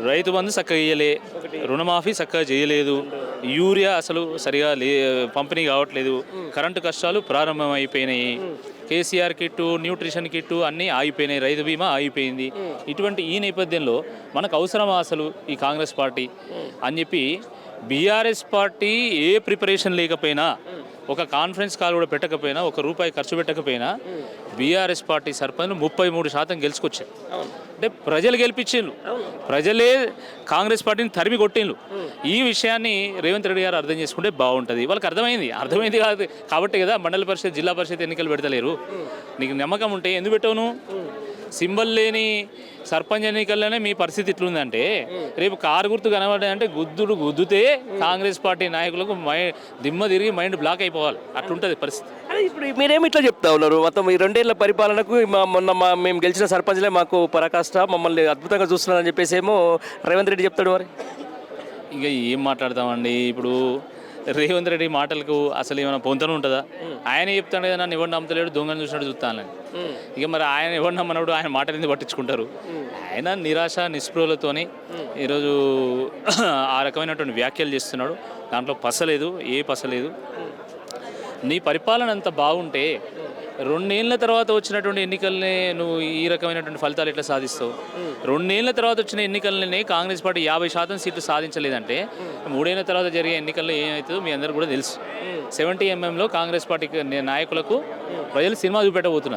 రైతు బంధు చక్కగా ఇయ్యలే, రుణమాఫీ చక్కగా చేయలేదు, యూరియా అసలు సరిగా పంపిణీ కావట్లేదు, కరెంటు కష్టాలు ప్రారంభమైపోయినాయి, కేసీఆర్ కిట్టు, న్యూట్రిషన్ కిట్టు అన్నీ ఆగిపోయినాయి, రైతు బీమా ఆగిపోయింది. ఇటువంటి ఈ నేపథ్యంలో మనకు అవసరమా అసలు ఈ కాంగ్రెస్ పార్టీ అని చెప్పి బీఆర్ఎస్ పార్టీ ఏ ప్రిపరేషన్ లేకపోయినా, ఒక కాన్ఫరెన్స్ కాల్ కూడా పెట్టకపోయినా, ₹1 ఖర్చు పెట్టకపోయినా బీఆర్ఎస్ పార్టీ సర్పంచ్లు 33% గెలుచుకొచ్చారు. అంటే ప్రజలు గెలిపించిండ్రు, ప్రజలే కాంగ్రెస్ పార్టీని తరిమి కొట్టిండ్రు. ఈ విషయాన్ని రేవంత్ రెడ్డి గారు అర్థం చేసుకుంటే బాగుంటుంది. వాళ్ళకి అర్థమైంది కాదు కాబట్టి కదా మండల పరిషత్, జిల్లా పరిషత్ ఎన్నికలు పెడతలేరు. నీకు నమ్మకం ఉంటే ఎందుకు పెట్టవును? సింబల్ లేని సర్పంచ్ ఎన్నికల్లోనే మీ పరిస్థితి ఇట్లుందంటే, రేపు కారు గుర్తు కనబడ్డాయంటే గుద్దుతే కాంగ్రెస్ పార్టీ నాయకులకు దిమ్మ తిరిగి మైండ్ బ్లాక్ అయిపోవాలి. అట్లుంటుంది పరిస్థితి. అదే ఇప్పుడు మీరేమి ఇట్లా చెప్తా ఉన్నారు? మొత్తం ఈ 2 ఏళ్ల పరిపాలనకు మేము గెలిచిన సర్పంచ్లే మాకు పరాకాష్ట, మమ్మల్ని అద్భుతంగా చూస్తున్నారని చెప్పేసి ఏమో రేవంత్ రెడ్డి చెప్తాడు. మరి ఇక ఏం మాట్లాడతామండి? ఇప్పుడు రేవంత్ రెడ్డి మాటలకు అసలు ఏమైనా పొంతన ఉంటుందా? ఆయన చెప్తాడు కదా, నన్ను ఎవరు నమ్మతలేడు, దొంగను చూసినట్టు చూస్తానని. ఇక మరి ఆయన ఎవరు నమ్మనప్పుడు ఆయన మాటలు ఎందుకు పట్టించుకుంటారు? ఆయన నిరాశ నిస్పృహలతోని ఈరోజు ఆ రకమైనటువంటి వ్యాఖ్యలు చేస్తున్నాడు. దాంట్లో పసలేదు. నీ పరిపాలన అంత బాగుంటే 2 ఏళ్ల తర్వాత వచ్చినటువంటి ఎన్నికల్ని నువ్వు ఈ రకమైనటువంటి ఫలితాలు ఎట్లా సాధిస్తావు? 2 ఏళ్ల తర్వాత వచ్చిన ఎన్నికలనే కాంగ్రెస్ పార్టీ 50% సీట్లు సాధించలేదంటే 3 ఏళ్ల తర్వాత జరిగే ఎన్నికల్లో ఏమవుతుందో మీ అందరూ కూడా తెలుసు. 70 mm కాంగ్రెస్ పార్టీ నాయకులకు ప్రజలు సినిమా చూపెట్టబోతున్నారు.